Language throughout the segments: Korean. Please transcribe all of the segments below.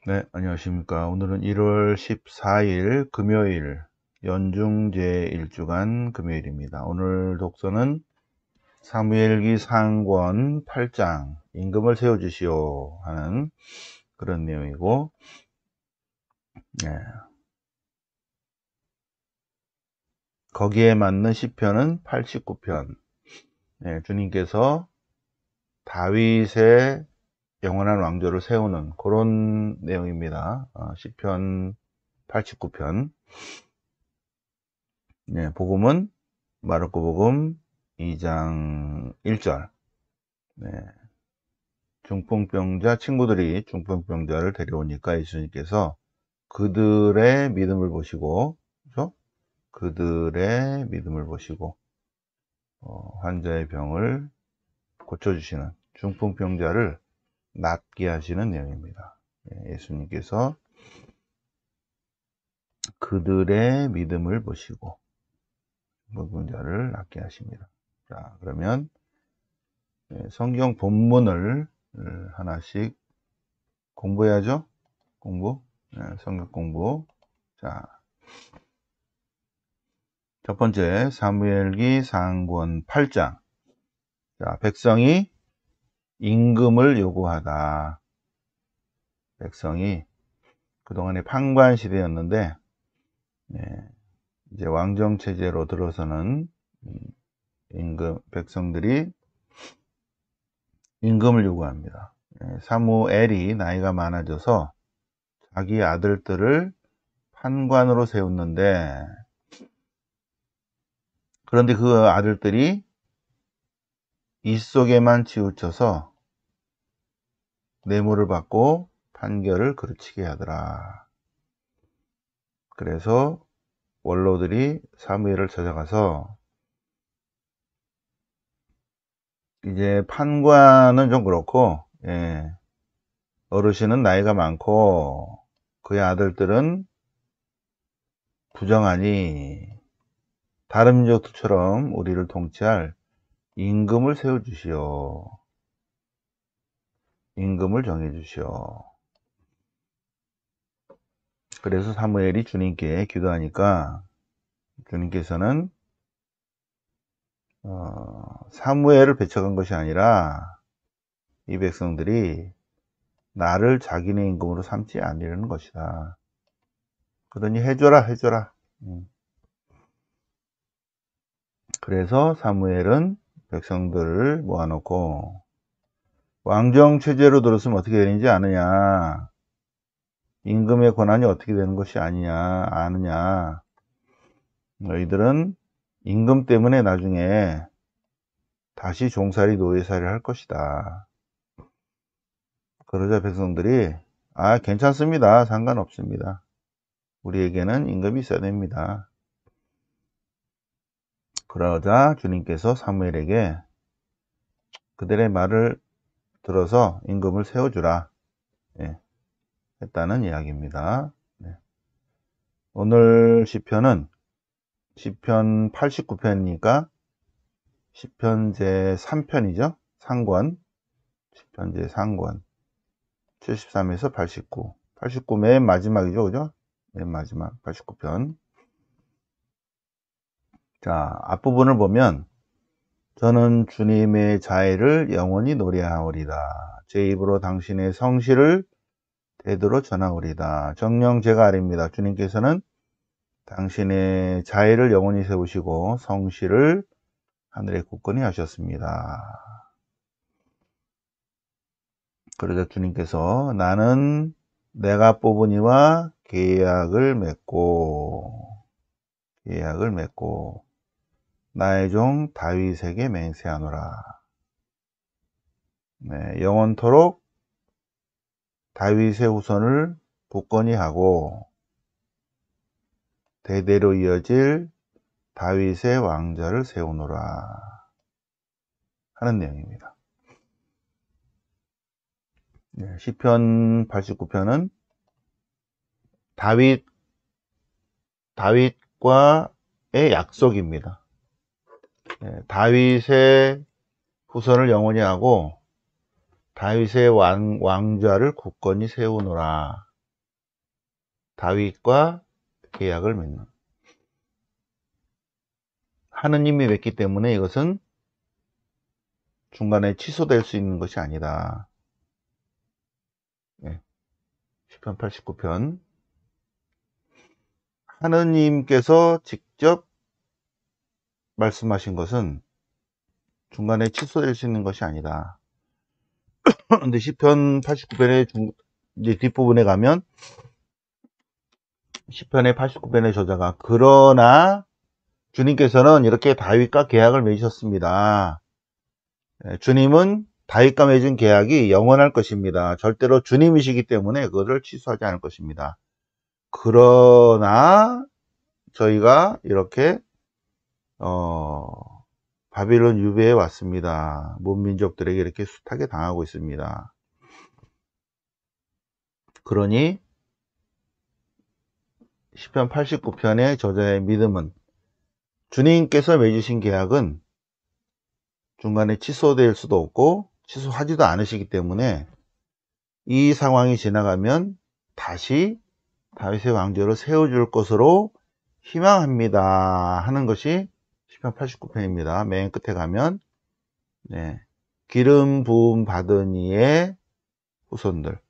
네, 안녕하십니까. 오늘은 1월 14일 금요일, 연중 제1주간 금요일입니다. 오늘 독서는 사무엘기 상권 8장, 임금을 세워주시오 하는 그런 내용이고, 네, 거기에 맞는 시편은 89편. 네, 주님께서 다윗의 영원한 왕조를 세우는 그런 내용입니다. 시편 89편. 네, 복음은 마르코 복음 2장 1절. 네, 중풍병자 친구들이 중풍병자를 데려오니까 예수님께서 그들의 믿음을 보시고, 그렇죠? 그들의 믿음을 보시고 환자의 병을 고쳐주시는 중풍병자를 낫게 하시는 내용입니다. 예수님께서 그들의 믿음을 보시고 중풍병자를 낫게 하십니다. 자, 그러면 성경 본문을 하나씩 공부해야죠. 공부. 성경 공부. 자, 첫 번째 사무엘기 상권 8장. 자, 백성이 임금을 요구하다. 백성이 그동안에 판관 시대였는데 이제 왕정 체제로 들어서는 백성들이 임금을 요구합니다. 사무엘이 나이가 많아져서 자기 아들들을 판관으로 세웠는데, 그런데 그 아들들이 입속에만 치우쳐서 뇌물을 받고 판결을 그르치게 하더라. 그래서 원로들이 사무엘을 찾아가서, 이제 판관은 좀 그렇고, 어르신은 나이가 많고 그의 아들들은 부정하니 다른 민족들처럼 우리를 통치할 임금을 세워주시오. 임금을 정해주시오. 그래서 사무엘이 주님께 기도하니까 주님께서는 사무엘을 배척한 것이 아니라 이 백성들이 나를 자기네 임금으로 삼지 않으려는 것이다. 그러니 해줘라. 그래서 사무엘은 백성들을 모아놓고 왕정 체제로 들었으면 어떻게 되는지 아느냐, 임금의 권한이 어떻게 되는 것이 아느냐, 너희들은 임금 때문에 나중에 다시 종살이 노예살이를 할 것이다. 그러자 백성들이 괜찮습니다. 상관없습니다. 우리에게는 임금이 있어야 됩니다. 그러자 주님께서 사무엘에게 그들의 말을 들어서 임금을 세워주라 했다는 이야기입니다. 오늘 시편은 시편 89편이니까 시편 제3편이죠. 상권. 시편 제3권. 73에서 89. 89 맨 마지막이죠. 그죠? 맨 마지막 89편. 자, 앞부분을 보면 저는 주님의 자애를 영원히 노래하오리다. 제 입으로 당신의 성실을 대대로 전하오리다. 정녕 제가 아립니다. 주님께서는 당신의 자애를 영원히 세우시고 성실을 하늘에 굳건히 하셨습니다. 그러자 주님께서 나는 내가 뽑은 이와 계약을 맺고 나의 종 다윗에게 맹세하노라. 영원토록 다윗의 후손을 굳건히 하고 대대로 이어질 다윗의 왕자를 세우노라 하는 내용입니다. 시편 89편은 다윗과의 약속입니다. 다윗의 후손을 영원히 하고 다윗의 왕좌를 굳건히 세우노라. 다윗과 계약을 맺는. 하느님이 맺기 때문에 이것은 중간에 취소될 수 있는 것이 아니다. 네. 시편 89편. 하느님께서 직접 말씀하신 것은 중간에 취소될 수 있는 것이 아니다. 근데 시편 89편의 이제 뒷부분에 가면 시편의 89편의 저자가 그러나 주님께서는 이렇게 다윗과 계약을 맺으셨습니다. 주님은 다윗과 맺은 계약이 영원할 것입니다. 절대로 주님이시기 때문에 그것을 취소하지 않을 것입니다. 그러나 저희가 이렇게 바빌론 유배에 왔습니다. 문민족들에게 이렇게 숱하게 당하고 있습니다. 그러니 시편 89편의 저자의 믿음은 주님께서 맺으신 계약은 중간에 취소될 수도 없고 취소하지도 않으시기 때문에 이 상황이 지나가면 다시 다윗의 왕조를 세워줄 것으로 희망합니다 하는 것이 시편 89편입니다. 맨 끝에 가면 기름 부음 받은 이의 후손들,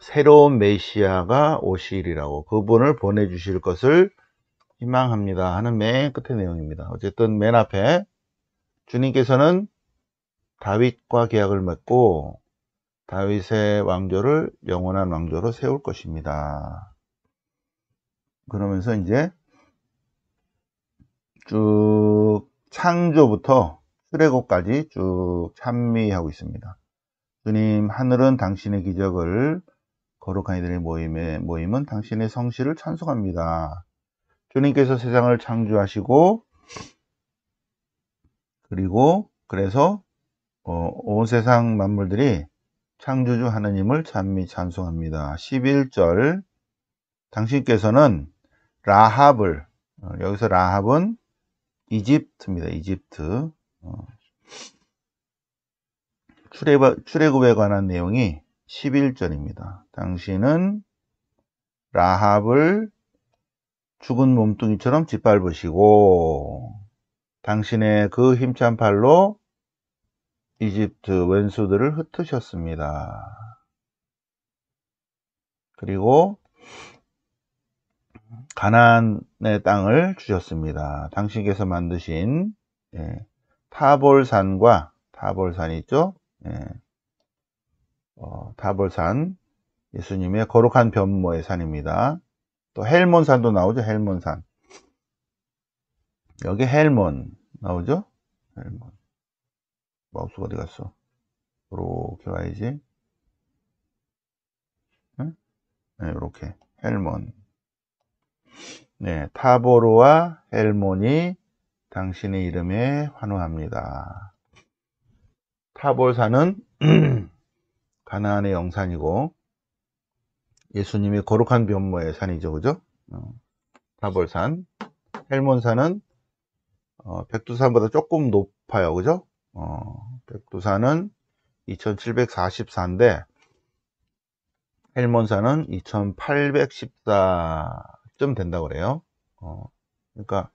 새로운 메시아가 오시리라고 그분을 보내주실 것을 희망합니다 하는 맨 끝의 내용입니다. 어쨌든 맨 앞에 주님께서는 다윗과 계약을 맺고 다윗의 왕조를 영원한 왕조로 세울 것입니다. 그러면서 이제 쭉 창조부터 출애굽까지 쭉 찬미하고 있습니다. 주님, 하늘은 당신의 기적을, 거룩한 이들의 모임은 당신의 성실을 찬송합니다. 주님께서 세상을 창조하시고 그리고 그래서 온 세상 만물들이 창조주 하느님을 찬송합니다. 11절 당신께서는 라합을 여기서 라합은 이집트입니다. 이집트 출애굽에 관한 내용이 11절입니다. 당신은 라합을 죽은 몸뚱이처럼 짓밟으시고 당신의 그 힘찬 팔로 이집트 원수들을 흩으셨습니다. 그리고 가나안의 땅을 주셨습니다. 당신께서 만드신 타볼산과 타볼산이 있죠. 타볼산 예수님의 거룩한 변모의 산입니다. 또 헬몬산도 나오죠. 헬몬산 여기 헬몬 나오죠. 헬몬 마우스가 어디 갔어? 이렇게 와야지. 네? 이렇게 헬몬. 타보르와 헬몬이 당신의 이름에 환호합니다. 타볼산은 가나안의 영산이고 예수님의 거룩한 변모의 산이죠, 그죠? 타볼산. 헬몬산은 백두산보다 조금 높아요, 그죠? 백두산은 2744인데 헬몬산은 2814쯤 된다고 그래요. 그러니까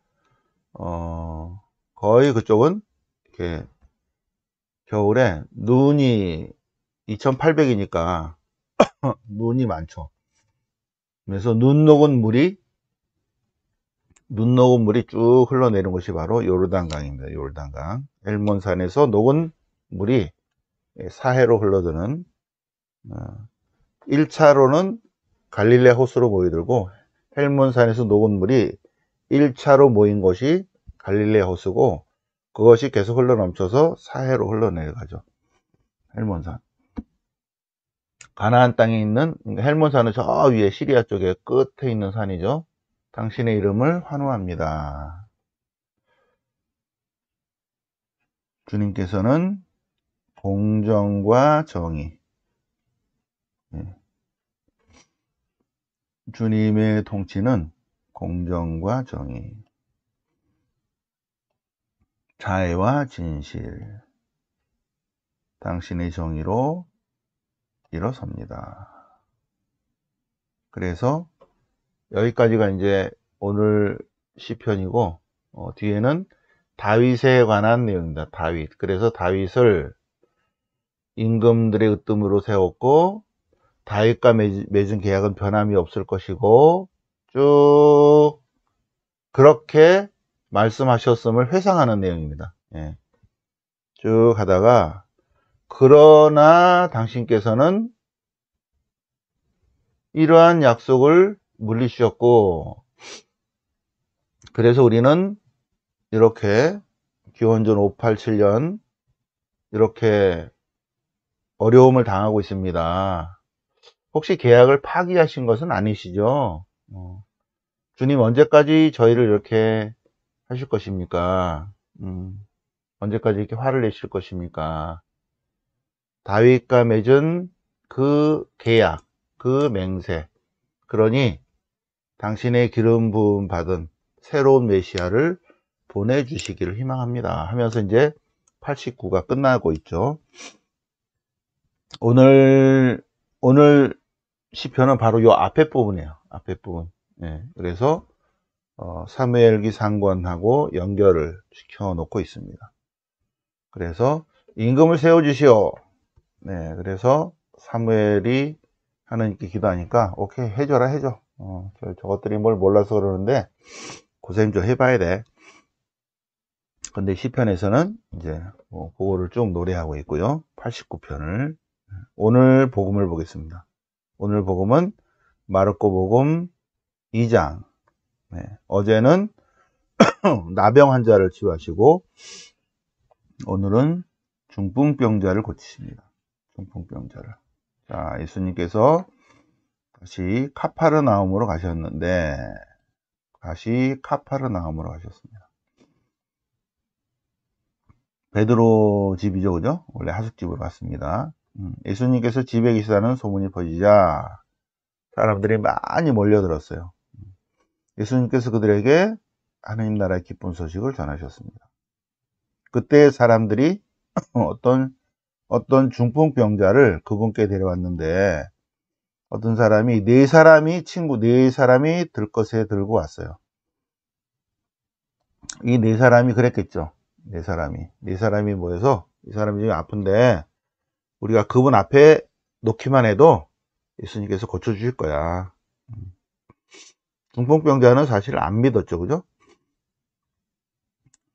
거의 그쪽은 이렇게 겨울에 눈이 2800이니까 눈이 많죠. 그래서 눈 녹은 물이 쭉 흘러내리는 곳이 바로 요르단강입니다. 요르단강. 헬몬산에서 녹은 물이 사해로 흘러드는 1차로는 갈릴레 호수로 모이들고 헬몬산에서 녹은 물이 1차로 모인 곳이 갈릴레 호수고 그것이 계속 흘러넘쳐서 사해로 흘러내려가죠. 헬몬산. 가나안 땅에 있는 헬몬산은 저 위에 시리아 쪽에 끝에 있는 산이죠. 당신의 이름을 환호합니다. 주님께서는 공정과 정의, 주님의 통치는 공정과 정의, 자애와 진실, 당신의 정의로 일어섭니다. 그래서 여기까지가 이제 오늘 시편이고, 뒤에는 다윗에 관한 내용입니다. 다윗. 그래서 다윗을 임금들의 으뜸으로 세웠고, 다윗과 맺은 계약은 변함이 없을 것이고, 쭉 그렇게 말씀하셨음을 회상하는 내용입니다. 예. 쭉 하다가, 그러나 당신께서는 이러한 약속을 물리주셨고, 그래서 우리는 이렇게 기원전 587년 이렇게 어려움을 당하고 있습니다. 혹시 계약을 파기하신 것은 아니시죠? 주님 언제까지 저희를 이렇게 하실 것입니까? 언제까지 이렇게 화를 내실 것입니까? 다윗과 맺은 그 계약, 그 맹세. 그러니 당신의 기름 부음 받은 새로운 메시아를 보내주시기를 희망합니다. 하면서 이제 89가 끝나고 있죠. 오늘 시편은 바로 요 앞에 부분이에요. 앞에 부분. 예, 그래서 사무엘기 상관하고 연결을 시켜 놓고 있습니다. 그래서 임금을 세워주시오. 네, 그래서 사무엘이 하나님께 기도하니까 오케이 해줘라 해줘. 저것들이 뭘 몰라서 그러는데 고생 좀 해봐야 돼. 근데 시편에서는 이제 그거를 쭉 노래하고 있고요. 89편을 오늘 복음을 보겠습니다. 오늘 복음은 마르코 복음 2장. 네, 어제는 나병 환자를 치유하시고 오늘은 중풍병자를 고치십니다. 중풍병자를. 자, 예수님께서 다시 카파르나움으로 가셨는데 다시 카파르나움으로 가셨습니다. 베드로 집이죠, 그죠? 원래 하숙집으로 갔습니다. 예수님께서 집에 계시다는 소문이 퍼지자 사람들이 많이 몰려들었어요. 예수님께서 그들에게 하나님 나라의 기쁜 소식을 전하셨습니다. 그때 사람들이 어떤 중풍병자를 그분께 데려왔는데 어떤 사람이 네 사람이 들것에 들고 왔어요. 이 네 사람이 그랬겠죠. 네 사람이 모여서 이 사람이 지금 아픈데 우리가 그분 앞에 놓기만 해도 예수님께서 고쳐주실 거야. 중풍병자는 사실 안 믿었죠, 그죠?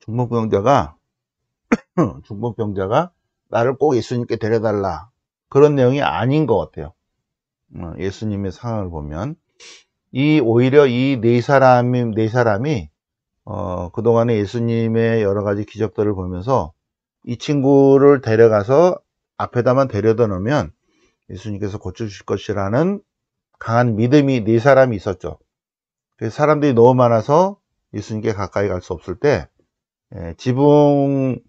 중풍병자가 나를 꼭 예수님께 데려달라 그런 내용이 아닌 것 같아요. 예수님의 상황을 보면 오히려 이 네 사람이 그동안에 예수님의 여러 가지 기적들을 보면서 이 친구를 데려가서 앞에다만 데려다 놓으면 예수님께서 고쳐주실 것이라는 강한 믿음이 네 사람이 있었죠. 그래서 사람들이 너무 많아서 예수님께 가까이 갈 수 없을 때 지붕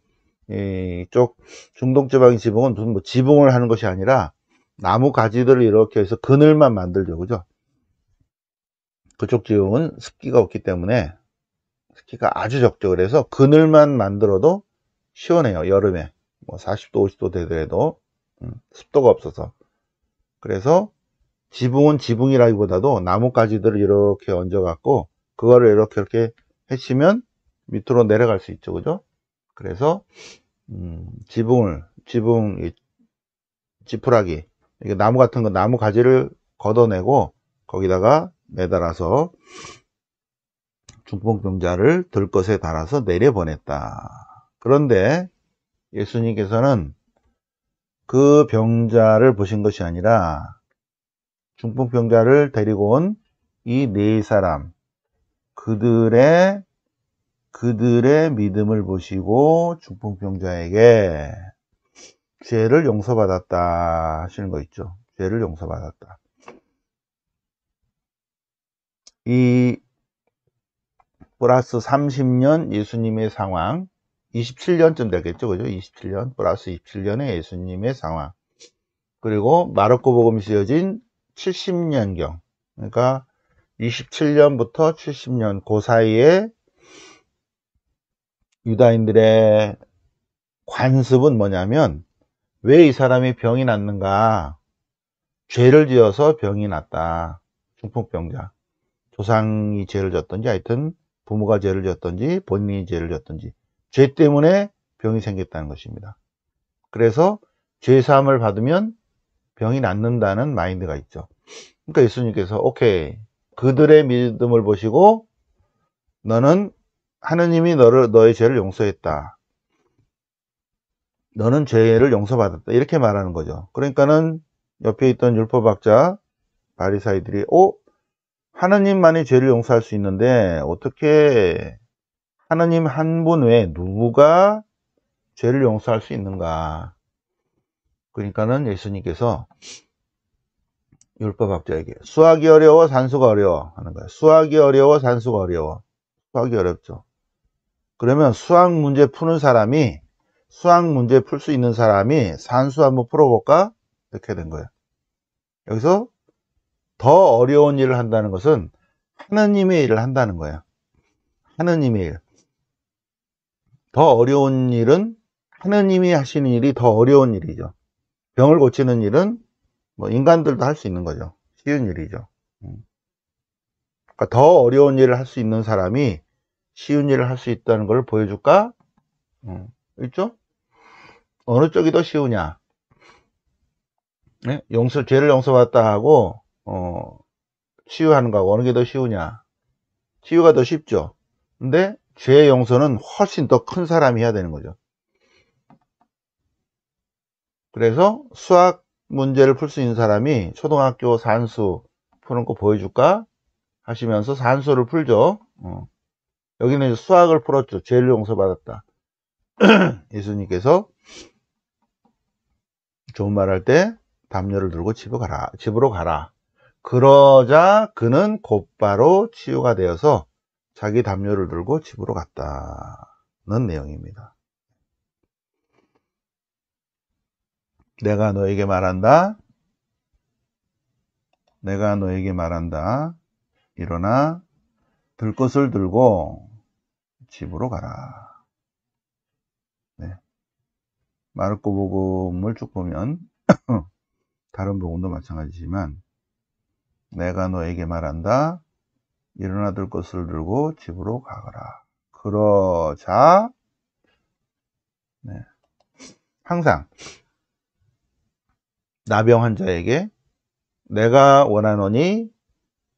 쪽 중동지방의 지붕은 무슨 뭐 지붕을 하는 것이 아니라 나무 가지들을 이렇게 해서 그늘만 만들죠, 그죠? 그쪽 지붕은 습기가 없기 때문에 습기가 아주 적죠. 그래서 그늘만 만들어도 시원해요, 여름에. 뭐 40도, 50도 되더라도 습도가 없어서. 그래서 지붕은 지붕이라기보다도 나뭇가지들을 이렇게 얹어갖고 그거를 이렇게 해치면 밑으로 내려갈 수 있죠, 그죠? 그래서 지붕 지푸라기 이게 나무 같은 거 나무 가지를 걷어내고 거기다가 매달아서 중풍병자를 들것에 달아서 내려보냈다. 그런데 예수님께서는 그 병자를 보신 것이 아니라 중풍병자를 데리고 온 이 네 사람 그들의 믿음을 보시고 중풍병자에게 죄를 용서받았다 하시는 거 있죠. 죄를 용서받았다. 이 플러스 30년 예수님의 상황 27년쯤 되겠죠, 그죠? 27년 플러스 27년의 예수님의 상황 그리고 마르코 복음이 쓰여진 70년경 그러니까 27년부터 70년 그 사이에 유다인들의 관습은 뭐냐면 왜 이 사람이 병이 났는가? 죄를 지어서 병이 났다. 중풍병자. 조상이 죄를 졌든지 하여튼 부모가 죄를 졌든지 본인이 죄를 졌든지 죄 때문에 병이 생겼다는 것입니다. 그래서 죄사함을 받으면 병이 낫는다는 마인드가 있죠. 그러니까 예수님께서 오케이, 그들의 믿음을 보시고 너는 하느님이 너의 죄를 용서했다. 너는 죄를 용서받았다. 이렇게 말하는 거죠. 그러니까는 옆에 있던 율법학자 바리사이들이 하느님만이 죄를 용서할 수 있는데 어떻게 하느님 한 분 외에 누가 죄를 용서할 수 있는가? 그러니까는 예수님께서 율법학자에게 수학이 어려워 산수가 어려워 하는 거예요. 수학이 어려워 산수가 어려워. 수학이 어렵죠. 그러면 수학 문제 푸는 사람이 수학 문제 풀 수 있는 사람이 산수 한번 풀어볼까? 이렇게 된 거예요. 여기서 더 어려운 일을 한다는 것은 하느님의 일을 한다는 거예요. 하느님의 일. 더 어려운 일은 하느님이 하시는 일이 더 어려운 일이죠. 병을 고치는 일은 뭐 인간들도 할 수 있는 거죠. 쉬운 일이죠. 그러니까 더 어려운 일을 할 수 있는 사람이 쉬운 일을 할 수 있다는 걸 보여줄까? 있죠? 어느 쪽이 더 쉬우냐? 네? 죄를 용서받았다 하고 치유하는 거하고 어느 게 더 쉬우냐? 치유가 더 쉽죠. 근데 죄의 용서는 훨씬 더 큰 사람이 해야 되는 거죠. 그래서 수학 문제를 풀 수 있는 사람이 초등학교 산수 푸는 거 보여줄까? 하시면서 산수를 풀죠. 여기는 수학을 풀었죠. 죄를 용서받았다. 예수님께서 좋은 말 할 때 담요를 들고 집으로 가라. 그러자 그는 곧바로 치유가 되어서 자기 담요를 들고 집으로 갔다는 내용입니다. 내가 너에게 말한다. 내가 너에게 말한다. 일어나 들 것을 들고 집으로 가라. 네. 마르코 복음을 쭉 보면 다른 복음도 마찬가지지만 내가 너에게 말한다. 일어나 들 것을 들고 집으로 가거라. 그러자 네. 항상 나병 환자에게 내가 원하노니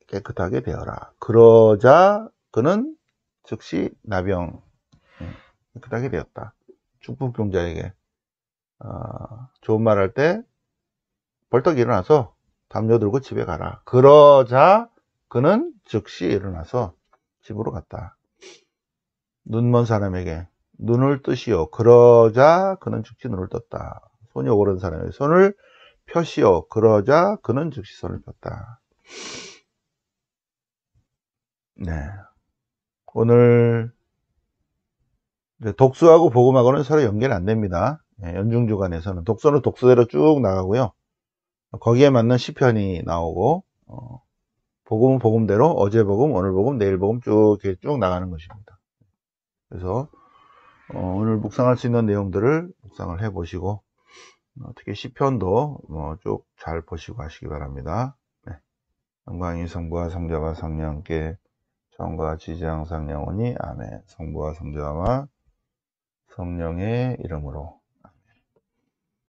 깨끗하게 되어라. 그러자 그는 즉시 나병 깨끗하게 되었다. 중풍병자에게 좋은 말 할 때 벌떡 일어나서 담요 들고 집에 가라. 그러자 그는 즉시 일어나서 집으로 갔다. 눈먼 사람에게 눈을 뜨시오. 그러자 그는 즉시 눈을 떴다. 손이 오그른 사람에게 손을 펴시오. 그러자 그는 즉시 손을 폈다. 네. 오늘 독수하고 복음하고는 서로 연결이 안 됩니다. 연중주간에서는 독서는 독서대로 쭉 나가고요. 거기에 맞는 시편이 나오고 복음은 복음대로 어제 복음, 오늘 복음, 내일 복음 쭉 나가는 것입니다. 그래서 오늘 묵상할 수 있는 내용들을 묵상을 해보시고 특히 시편도 쭉 잘 보시고 하시기 바랍니다. 네. 영광이 성부와 성자와 성령께 처음과 같이 이제 항상 영원히 아멘. 성부와 성자와 성령의 이름으로